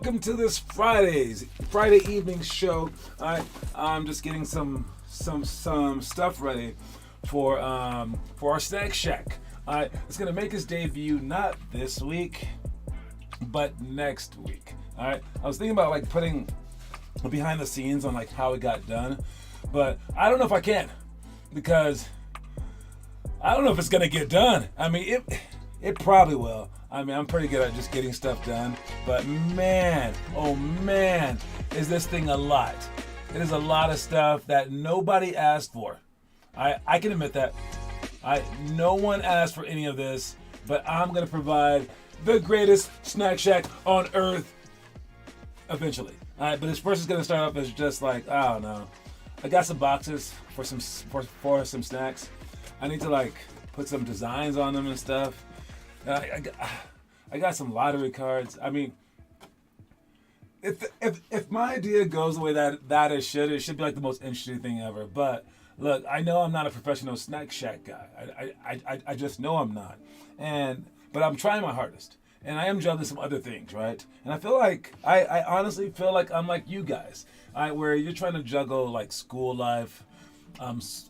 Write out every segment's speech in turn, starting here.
welcome to this Friday evening show. I'm just getting some stuff ready for our Snack Shack. It's gonna make its debut not this week, but next week. I was thinking about like putting behind the scenes on like how it got done, but I don't know if I can because I don't know if it's gonna get done. I mean, it probably will. I mean, I'm pretty good at just getting stuff done, but man, oh man, is this thing a lot. It is a lot of stuff that nobody asked for. I can admit that. No one asked for any of this, but I'm gonna provide the greatest snack shack on earth eventually. But this first is gonna start off as just like, I don't know. I got some boxes for some snacks. I need to like put some designs on them and stuff. I got some lottery cards. I mean, if my idea goes the way that it should be like the most interesting thing ever. But look, I know I'm not a professional snack shack guy. I just know I'm not. But I'm trying my hardest. And I am juggling some other things, right? And I feel like, I honestly feel like I'm like you guys. Where you're trying to juggle like school life,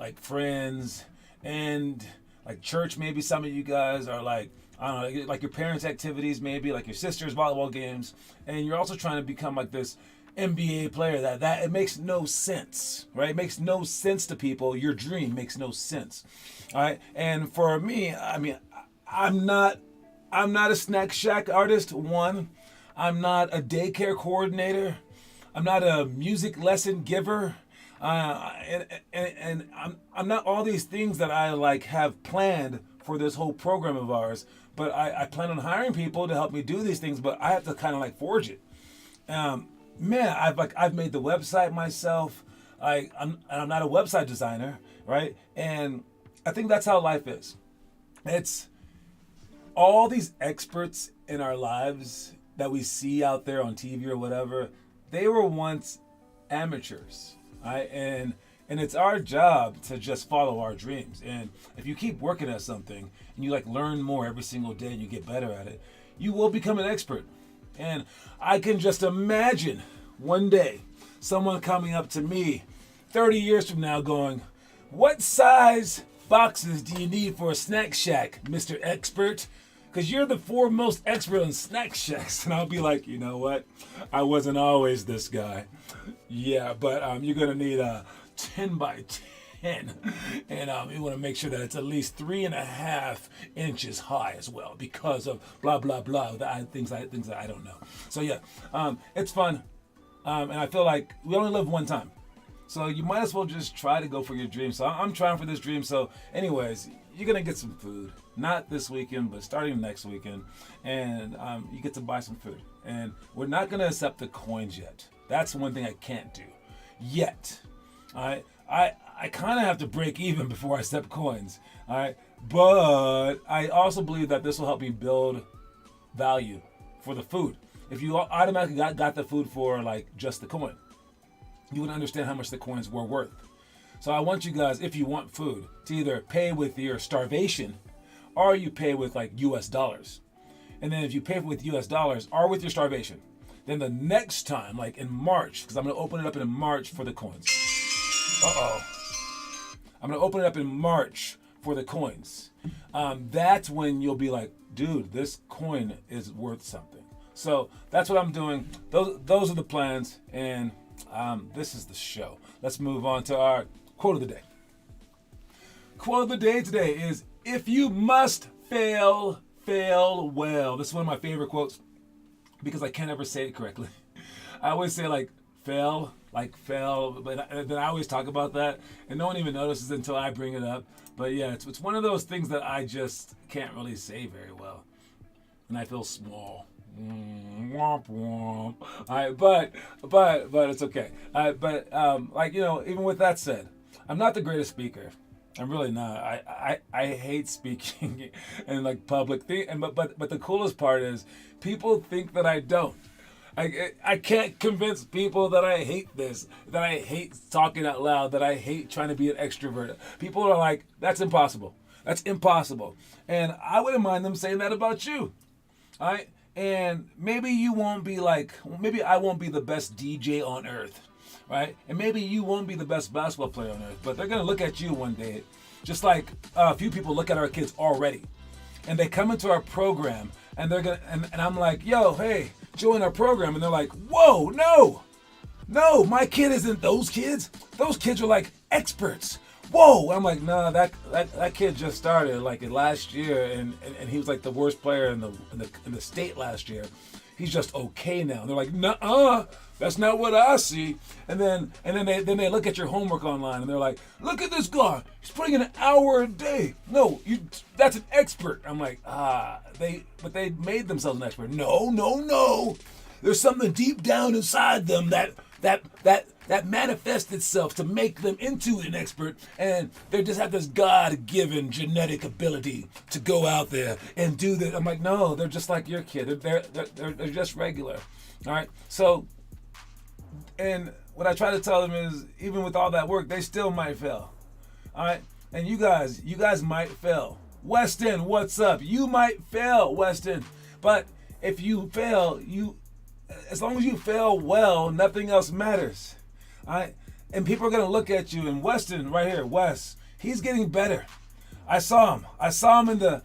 like friends, and like church. Maybe some of you guys are like, I don't know, like your parents' activities, maybe like your sister's volleyball games, and you're also trying to become like this NBA player. That it makes no sense, right? It makes no sense to people. Your dream makes no sense, all right? And for me, I mean, I'm not a snack shack artist. One, I'm not a daycare coordinator. I'm not a music lesson giver. And I'm not all these things that I like have planned for this whole program of ours, but I plan on hiring people to help me do these things, but I have to kind of like forge it. Man, I've made the website myself. I'm not a website designer, right? And I think that's how life is. It's all these experts in our lives that we see out there on TV or whatever. They were once amateurs, right? And it's our job to just follow our dreams. And if you keep working at something and you like learn more every single day and you get better at it, you will become an expert. And I can just imagine one day someone coming up to me 30 years from now going, "What size boxes do you need for a snack shack, Mr. Expert? Because you're the foremost expert on snack shacks." And I'll be like, you know what? I wasn't always this guy. Yeah, but you're going to need a 10 by 10. And you want to make sure that it's at least 3.5 inches high as well because of blah, blah, blah, things that I don't know. So yeah, it's fun. And I feel like we only live one time. So you might as well just try to go for your dream. So I'm trying for this dream. So anyways, you're going to get some food. Not this weekend, but starting next weekend. And you get to buy some food. And we're not going to accept the coins yet. That's one thing I can't do. Yet. All right? I kind of have to break even before I accept coins. All right? But I also believe that this will help me build value for the food. If you automatically got the food for like just the coin, you would understand how much the coins were worth. So I want you guys, if you want food, to either pay with your starvation or you pay with like US dollars. And then if you pay with US dollars or with your starvation, then the next time, like in March, because I'm going to open it up in March for the coins. I'm going to open it up in March for the coins. That's when you'll be like, dude, this coin is worth something. So that's what I'm doing. Those are the plans. And this is the show. Let's move on to our quote of the day. Quote of the day today is, "If you must fail, fail well." This is one of my favorite quotes because I can't ever say it correctly. I always say like fail, but then I always talk about that and no one even notices until I bring it up. But yeah, it's one of those things that I just can't really say very well. And I feel small. Womp womp. All right, but it's okay. Like, you know, even with that said, I'm not the greatest speaker. I'm really not. I hate speaking in like public thing. But the coolest part is people think that I don't. I can't convince people that I hate this, that I hate talking out loud, that I hate trying to be an extrovert. People are like, that's impossible. That's impossible. And I wouldn't mind them saying that about you. All right? And maybe you won't be like, maybe I won't be the best DJ on earth, right? And maybe you won't be the best basketball player on earth, but they're going to look at you one day, just like a few people look at our kids already. And they come into our program and they're going to, and I'm like, yo, hey, join our program. And they're like, whoa, no, my kid isn't those kids. Those kids are like experts. Whoa, I'm like, nah, that kid just started like last year, and he was like the worst player in the state last year. He's just okay now. And they're like, nuh-uh, that's not what I see. And then they look at your homework online, and they're like, look at this guy. He's putting in an hour a day. No, that's an expert. I'm like, but they made themselves an expert. No. There's something deep down inside them that manifests itself to make them into an expert, and they just have this God-given genetic ability to go out there and do that. I'm like, no, they're just like your kid. They're just regular. All right. So, and what I try to tell them is, even with all that work, they still might fail. All right. And you guys might fail. Weston, what's up? You might fail, Weston. But if you fail, as long as you fail well, nothing else matters. All right? And people are going to look at you. And Weston, right here, Wes, he's getting better. I saw him in the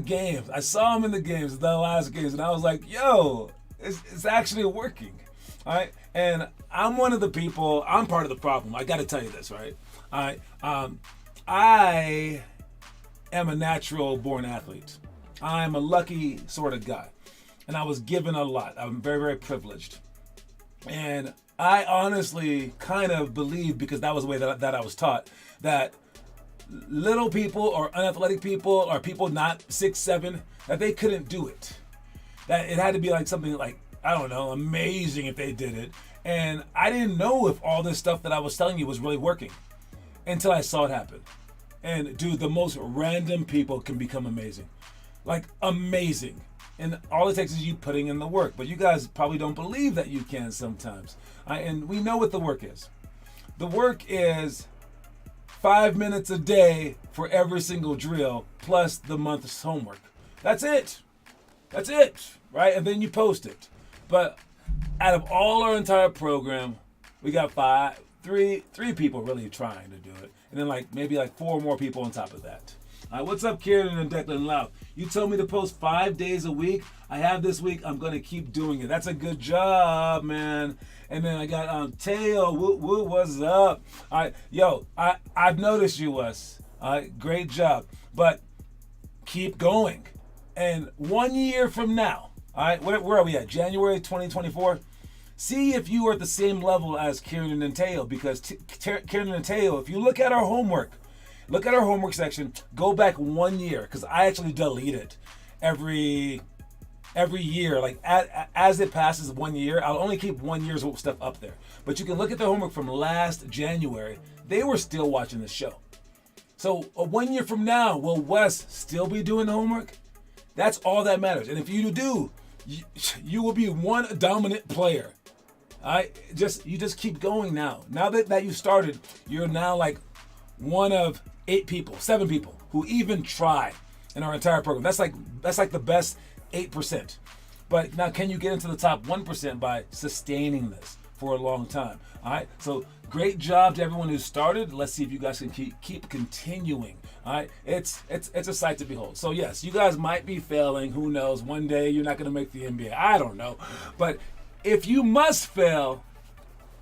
games. The last games. And I was like, yo, it's actually working. All right? And I'm one of the people, I'm part of the problem. I got to tell you this, right? All right? I am a natural born athlete. I'm a lucky sort of guy. And I was given a lot. I'm very, very privileged. And I honestly kind of believe, because that was the way that I was taught, that little people or unathletic people or people not 6'7", that they couldn't do it. That it had to be like something like, I don't know, amazing if they did it. And I didn't know if all this stuff that I was telling you was really working until I saw it happen. And dude, the most random people can become amazing. Like amazing. And all it takes is you putting in the work. But you guys probably don't believe that you can sometimes. And we know what the work is. The work is 5 minutes a day for every single drill, plus the month's homework. That's it, right? And then you post it. But out of all our entire program, we got three people really trying to do it. And then maybe 4 more people on top of that. What's up, Kieran and Declan Lau? You told me to post 5 days a week. I have this week. I'm going to keep doing it. That's a good job, man. And then I got Teo. Woo, what's up? All right, yo, I've noticed you, Wes. All right, great job. But keep going. And 1 year from now, all right, where are we at? January 2024? See if you are at the same level as Kieran and Teo. Because Kieran and Teo, if you look at our homework, section, go back 1 year, because I actually delete it every year. As it passes 1 year, I'll only keep 1 year's stuff up there. But you can look at the homework from last January. They were still watching the show. So 1 year from now, will Wes still be doing the homework? That's all that matters. And if you do, you will be one dominant player. All right? You just keep going now. Now that you started, you're now one of 7 people who even try in our entire program. That's like the best 8%. But now, can you get into the top 1% by sustaining this for a long time? All right. So great job to everyone who started. Let's see if you guys can keep continuing. All right. It's a sight to behold. So yes, you guys might be failing. Who knows? One day you're not going to make the NBA. I don't know. But if you must fail,